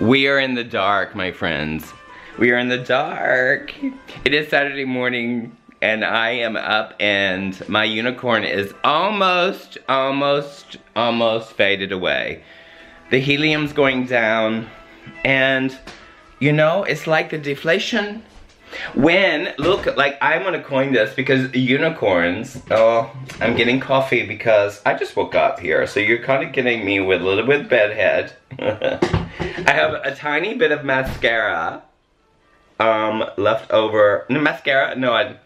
We are in the dark, my friends. We are in the dark. It is Saturday morning and I am up and my unicorn is almost faded away. The helium's going down and you know, it's like the deflation. Look, like I'm gonna coin this because unicorns, I'm getting coffee because I just woke up here. So you're kind of getting me with a little bit of bedhead. I have a tiny bit of mascara left over. No, mascara, no, I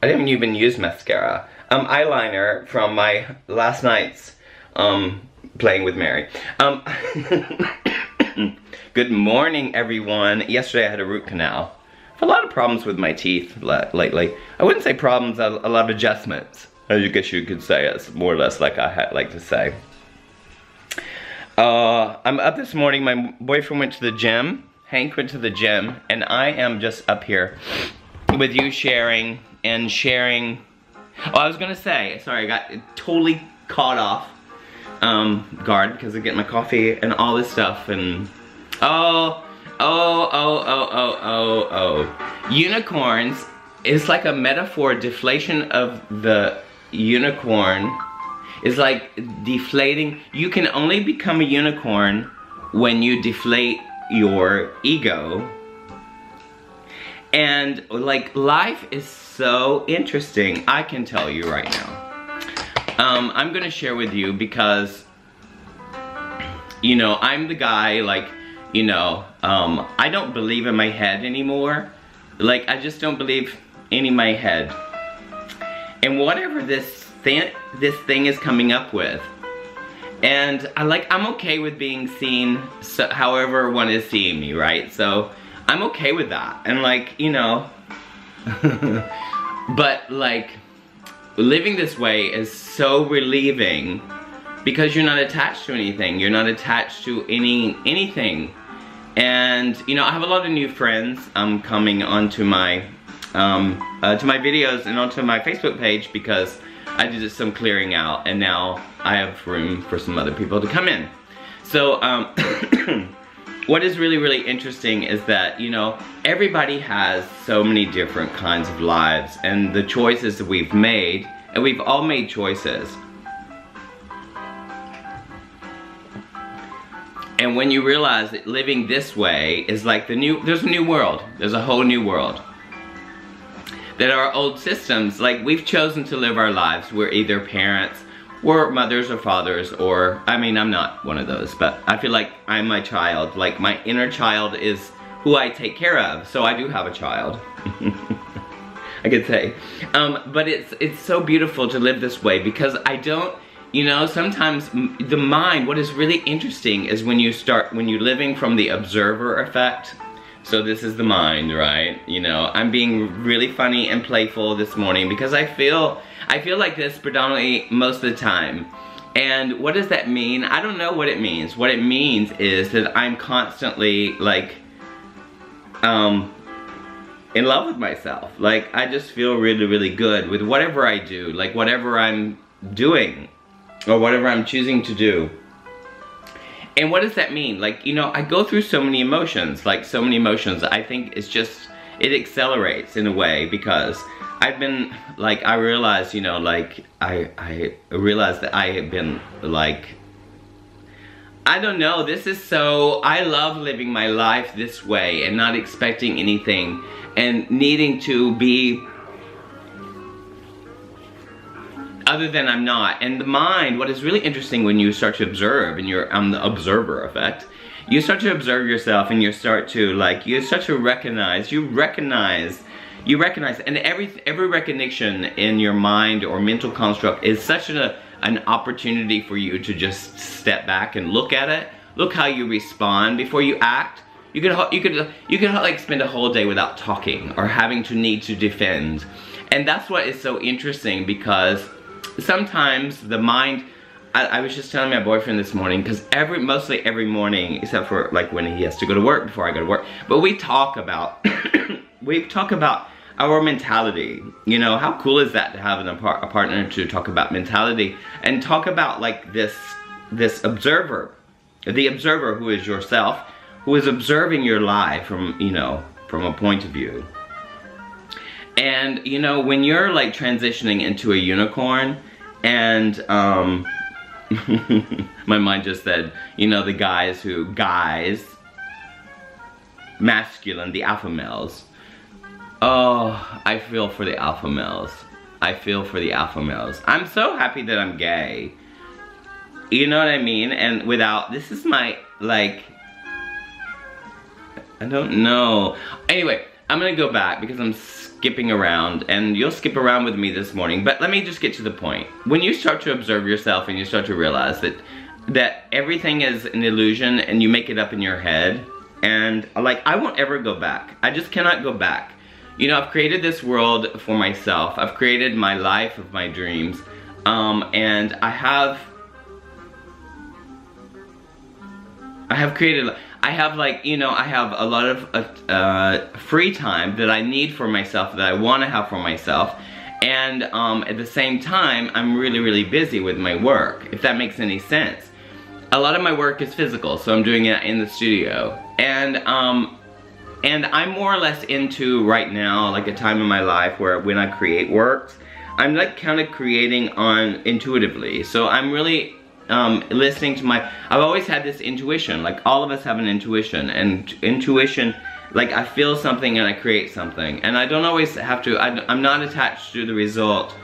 didn't even use mascara. Eyeliner from my last night's playing with Mary. Good morning, everyone. Yesterday I had a root canal. A lot of problems with my teeth lately. I wouldn't say problems, a lot of adjustments. I guess you could say it's more or less like I like to say. I'm up this morning, my boyfriend went to the gym, Hank went to the gym, and I am just up here with you sharing. Oh, I was gonna say, sorry, I got totally caught off guard because of getting my coffee and all this stuff and unicorns is like a metaphor. Deflation of the unicorn is like deflating. You can only become a unicorn when you deflate your ego. And like life is so interesting, I can tell you right now. I'm gonna share with you because you know, I'm the guy like, you know, I don't believe in my head anymore. Like, I just don't believe in my head. And whatever this thing is coming up with. And I'm okay with being seen however one is seeing me, right? So, I'm okay with that. And like, you know, but like, living this way is so relieving because you're not attached to anything. You're not attached to anything. And you know, I have a lot of new friends coming onto my to my videos and onto my Facebook page because I did some clearing out and now I have room for some other people to come in. So what is really interesting is that, you know, everybody has so many different kinds of lives and the choices that we've made, and we've all made choices. And when you realize that living this way is like there's a new world. There's a whole new world. That our old systems, like we've chosen to live our lives. We're either parents, we're mothers or fathers, or, I mean, I'm not one of those, but I feel like I'm my child. Like my inner child is who I take care of. So I do have a child. I could say. But it's so beautiful to live this way because I don't, you know, sometimes the mind, what is really interesting is when you're living from the observer effect. So this is the mind, right? You know, I'm being really funny and playful this morning because I feel like this predominantly most of the time. And what does that mean? I don't know what it means. What it means is that I'm constantly like, in love with myself. Like, I just feel really good with whatever I do, like whatever I'm doing. Or whatever I'm choosing to do. And what does that mean? Like, you know, I go through so many emotions, I think it's just, it accelerates in a way because I've been, like, I realized, you know, like, I realized that I have been, like, I don't know, I love living my life this way and not expecting anything and needing to be other than I'm not. And the mind, what is really interesting when you start to observe and you're on the observer effect, you start to observe yourself and you start to recognize, you recognize, and every recognition in your mind or mental construct is such an opportunity for you to just step back and look at it, look how you respond before you act. You could like spend a whole day without talking or having to need to defend. And that's what is so interesting because sometimes the mind, I was just telling my boyfriend this morning, because mostly every morning, except for like when he has to go to work before I go to work, but we talk about our mentality. You know, how cool is that to have a partner to talk about mentality and talk about like this this observer, the observer who is yourself, who is observing your life from, you know, from a point of view. And, you know, when you're like transitioning into a unicorn, and, my mind just said, you know, the guys, masculine, the alpha males. Oh, I feel for the alpha males. I feel for the alpha males. I'm so happy that I'm gay. You know what I mean? And without, this is my, like, I don't know. Anyway, I'm gonna go back because I'm skipping around, and you'll skip around with me this morning, but let me just get to the point. When you start to observe yourself and you start to realize that everything is an illusion and you make it up in your head, and like, I won't ever go back. I just cannot go back. You know, I've created this world for myself. I've created my life of my dreams, and I have created, I have like, you know, I have a lot of free time that I need for myself, that I want to have for myself, and at the same time, I'm really, really busy with my work, if that makes any sense. A lot of my work is physical, so I'm doing it in the studio, and I'm more or less into, right now, like a time in my life where when I create works, I'm like kind of creating on intuitively, so I'm really listening to I've always had this intuition, like all of us have an intuition, and intuition, like I feel something and I create something, and I don't always have to, I'm not attached to the result,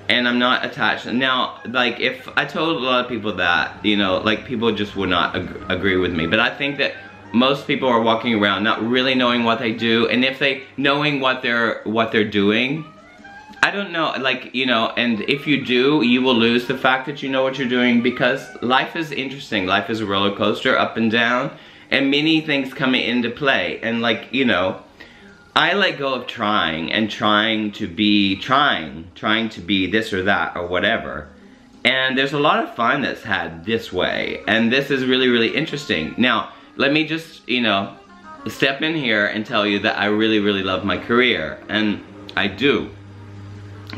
and I'm not attached. Now, like if I told a lot of people that, you know, like people just would not agree with me, but I think that most people are walking around not really knowing what they do, and if they knowing what they're doing, I don't know, like, you know, and if you do, you will lose the fact that you know what you're doing, because life is interesting. Life is a roller coaster, up and down, and many things come into play, and like, you know, I let go of trying to be this or that or whatever, and there's a lot of fun that's had this way, and this is really, really interesting. Now, let me just, you know, step in here and tell you that I really, really love my career, and I do.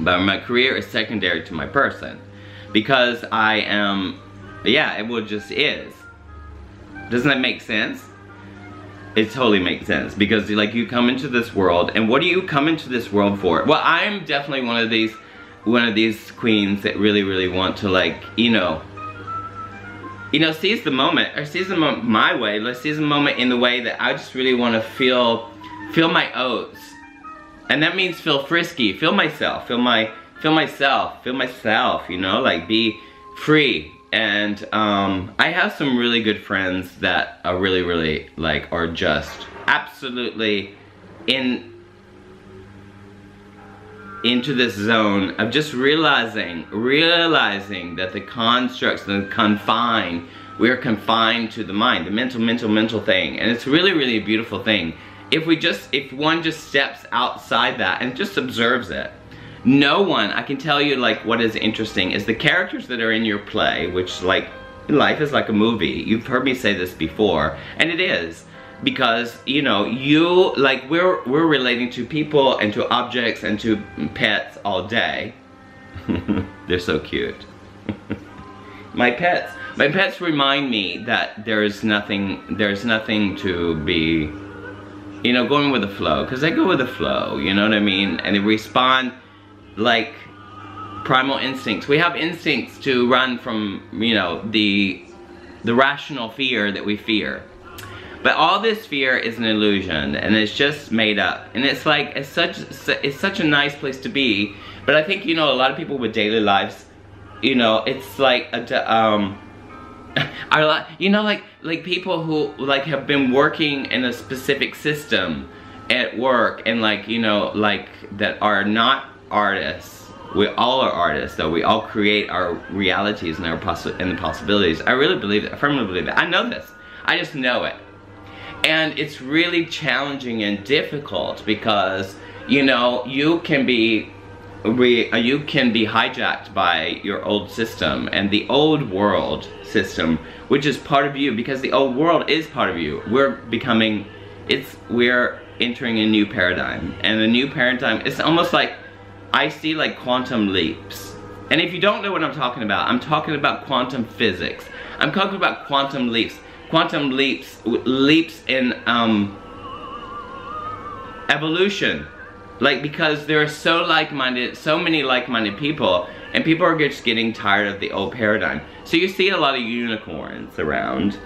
But my career is secondary to my person, because I am, yeah, it just is. Doesn't that make sense? It totally makes sense, because like you come into this world, and what do you come into this world for? Well, I'm definitely one of these queens that really, really want to, like, you know, seize the moment, or seize the moment my way. Let's seize the moment in the way that I just really want to feel my oats. And that means feel frisky, feel myself, you know, like be free. And I have some really good friends that are really, really, like, are just absolutely into this zone of just realizing that the constructs, we are confined to the mind, the mental thing. And it's really, really a beautiful thing. If one just steps outside that and just observes it. No one, I can tell you, like, what is interesting is the characters that are in your play, which, like, life is like a movie. You've heard me say this before, and it is. Because, you know, like, we're relating to people and to objects and to pets all day. They're so cute. My pets remind me that there's nothing to be, you know, going with the flow, because they go with the flow, you know what I mean? And they respond like primal instincts. We have instincts to run from, you know, the rational fear that we fear. But all this fear is an illusion, and it's just made up. And it's like, it's such a nice place to be. But I think, you know, a lot of people with daily lives, you know, it's like you know, like people who like have been working in a specific system at work, and like, you know, like that are not artists. We all are artists, though. We all create our realities and the possibilities. I really believe it. I firmly believe it. I know this. I just know it. And it's really challenging and difficult because, you know, you can be hijacked by your old system and the old world system, which is part of you, because the old world is part of you. We're entering a new paradigm, and a new paradigm, it's almost like, I see like quantum leaps. And if you don't know what I'm talking about quantum physics. I'm talking about quantum leaps. Quantum leaps in evolution. Like, because there are so many like-minded people, and people are just getting tired of the old paradigm. So you see a lot of unicorns around.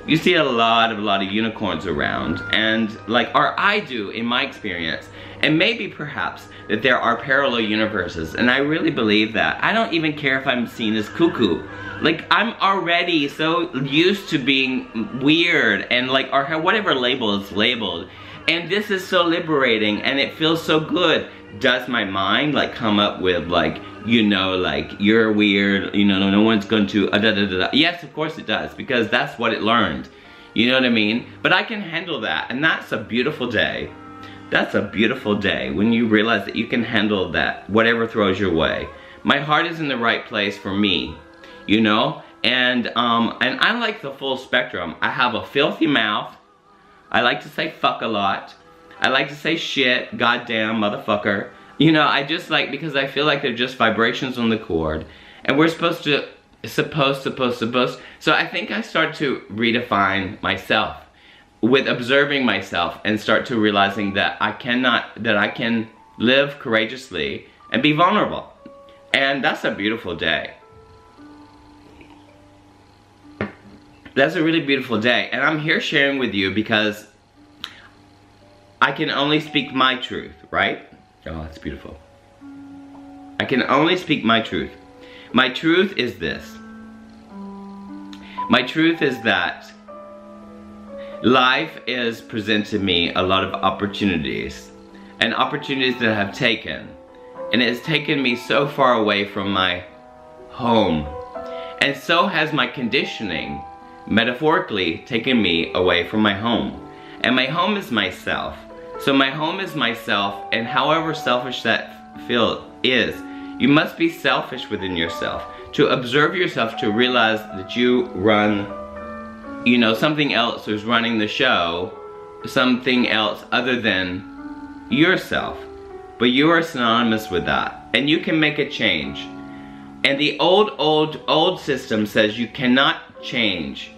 You see a lot of unicorns around, and or I do in my experience, and maybe perhaps that there are parallel universes, and I really believe that. I don't even care if I'm seen as cuckoo. Like, I'm already so used to being weird and or whatever label is labeled, and this is so liberating, and it feels so good. Does my mind come up with you're weird, no one's going to Yes, of course it does, because that's what it learned. You know what I mean? But I can handle that, and that's a beautiful day. That's a beautiful day when you realize that you can handle that, whatever throws your way. My heart is in the right place for me, and I like the full spectrum. I have a filthy mouth. I like to say fuck a lot. I like to say shit, goddamn, motherfucker. I just because I feel like they're just vibrations on the cord. And we're supposed to, so I think I start to redefine myself with observing myself and start to realizing that I can live courageously and be vulnerable. And that's a beautiful day. That's a really beautiful day. And I'm here sharing with you because I can only speak my truth, right? Oh, that's beautiful. I can only speak my truth. My truth is this. My truth is that life is presented me a lot of opportunities, and opportunities that I have taken, and it has taken me so far away from my home, and so has my conditioning metaphorically taken me away from my home. And my home is myself. So my home is myself, and however selfish that feel is, you must be selfish within yourself to observe yourself, to realize that you run, something else is running the show, something else other than yourself. But you are synonymous with that, and you can make a change. And the old system says you cannot change,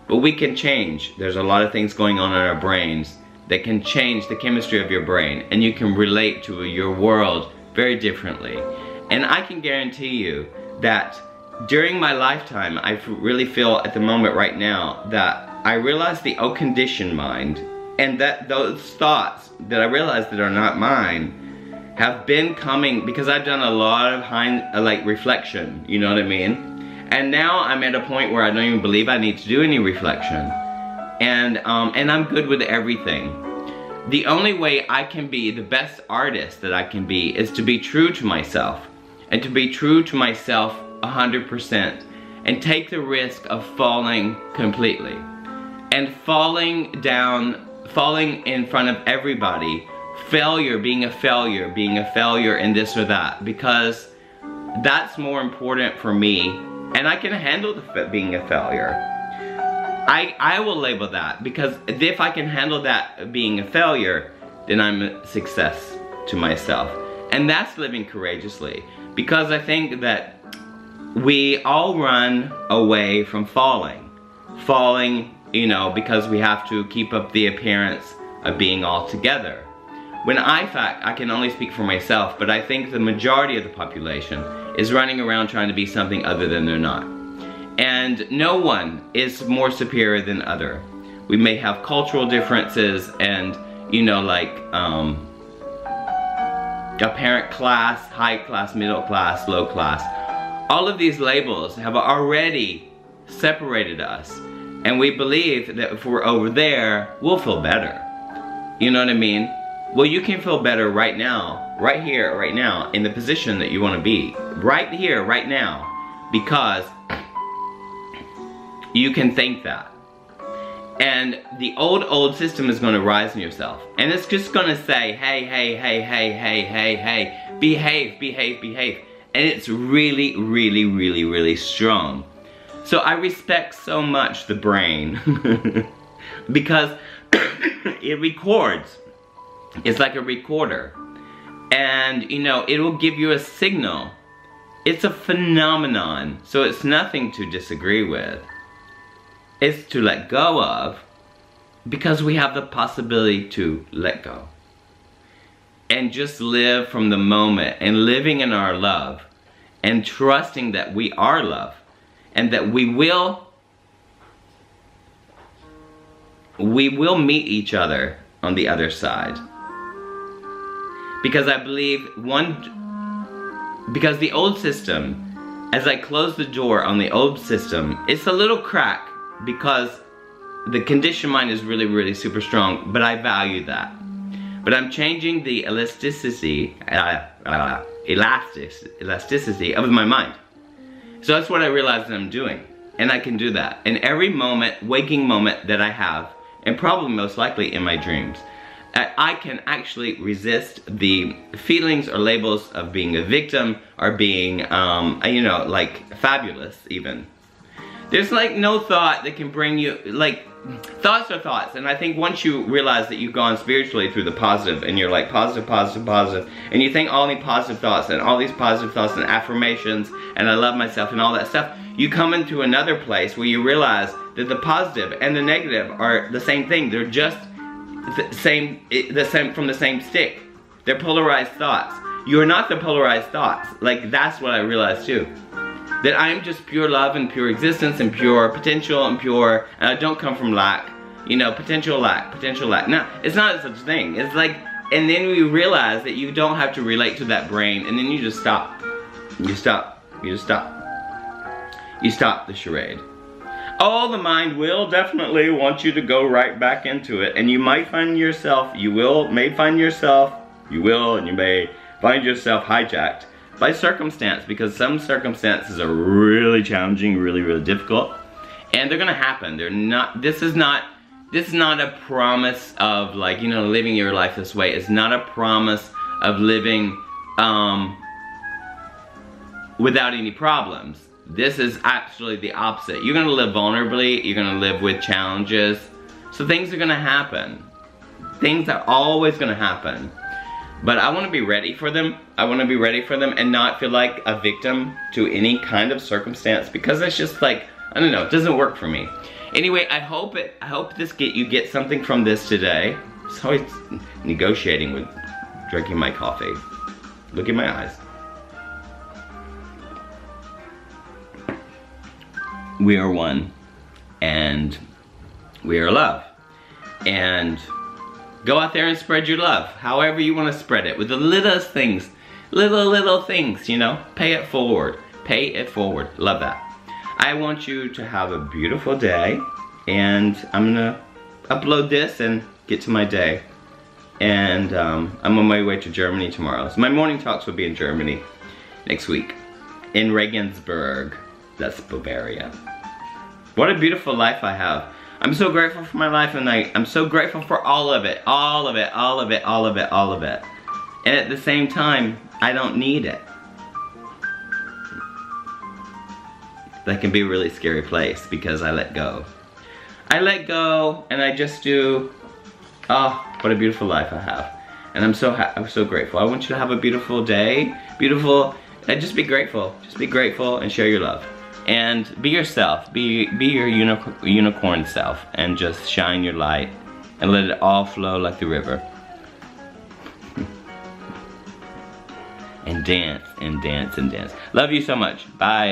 but we can change. There's a lot of things going on in our brains that can change the chemistry of your brain, and you can relate to your world very differently. And I can guarantee you that during my lifetime, I really feel at the moment right now that I realize the old conditioned mind, and that those thoughts that I realize that are not mine have been coming because I've done a lot of reflection, you know what I mean? And now I'm at a point where I don't even believe I need to do any reflection. And I'm good with everything. The only way I can be the best artist that I can be is to be true to myself. And to be true to myself 100%. And take the risk of falling completely. And falling down, falling in front of everybody. Being a failure in this or that. Because that's more important for me. And I can handle being a failure. I will label that, because if I can handle that being a failure, then I'm a success to myself. And that's living courageously. Because I think that we all run away from falling. Falling, because we have to keep up the appearance of being all together. When in fact, I can only speak for myself, but I think the majority of the population is running around trying to be something other than they're not. And no one is more superior than other. We may have cultural differences and, apparent class, high class, middle class, low class. All of these labels have already separated us. And we believe that if we're over there, we'll feel better. You know what I mean? Well, you can feel better right now, right here, right now, in the position that you want to be. Right here, right now. Because you can think that. And the old system is going to rise in yourself. And it's just going to say, hey, behave. And it's really strong. So I respect so much the brain. Because it records. It's like a recorder. And, it will give you a signal. It's a phenomenon. So it's nothing to disagree with. is to let go of, because we have the possibility to let go. And just live from the moment, and living in our love, and trusting that we are love, and that we will meet each other on the other side. Because I believe because the old system, as I close the door on the old system, it's a little crack because the conditioned mind is really, really super strong, but I value that. But I'm changing the elasticity of my mind. So that's what I realize that I'm doing. And I can do that. In every moment, waking moment that I have, and probably most likely in my dreams, I can actually resist the feelings or labels of being a victim or being, you know, like fabulous even. There's like no thought that can bring you, like, thoughts are thoughts. And I think once you realize that you've gone spiritually through the positive, and you're like positive, positive, positive, and you think all these positive thoughts and all these positive thoughts and affirmations and I love myself and all that stuff, you come into another place where you realize that the positive and the negative are the same thing. They're just the same from the same stick. They're polarized thoughts. You are not the polarized thoughts. Like, that's what I realized too. That I am just pure love and pure existence and pure potential and pure, and I don't come from lack. You know, potential lack, potential lack. No, it's not such a thing. It's like, and then we realize that you don't have to relate to that brain, and then you just stop. You stop. You just stop. You stop the charade. Oh, the mind will definitely want you to go right back into it, and you might find yourself, you may find yourself hijacked by circumstance, because some circumstances are really challenging, really, really difficult, and they're gonna happen. They're not, this is not a promise of, like, you know, living your life this way. It's not a promise of living without any problems. This is actually the opposite. You're gonna live vulnerably, you're gonna live with challenges, so things are gonna happen. Things are always gonna happen. But I want to be ready for them. I want to be ready for them and not feel like a victim to any kind of circumstance, because it's just like, I don't know, it doesn't work for me. Anyway, I hope you get something from this today. It's always negotiating with drinking my coffee. Look in my eyes. We are one, and we are love. And go out there and spread your love, however you want to spread it, with the littlest things, little things, you know. Pay it forward, pay it forward. Love that. I want you to have a beautiful day, and I'm gonna upload this and get to my day. And I'm on my way to Germany tomorrow. So my morning talks will be in Germany next week, in Regensburg. That's Bavaria. What a beautiful life I have. I'm so grateful for my life, and I'm so grateful for all of it, all of it, all of it, all of it, all of it. And at the same time, I don't need it. That can be a really scary place, because I let go. I let go, and I just do, oh, what a beautiful life I have. And I'm so grateful. I want you to have a beautiful day, just be grateful. Just be grateful and share your love. And be yourself, be your unicorn self, and just shine your light and let it all flow like the river. And dance and dance and dance. Love you so much. Bye.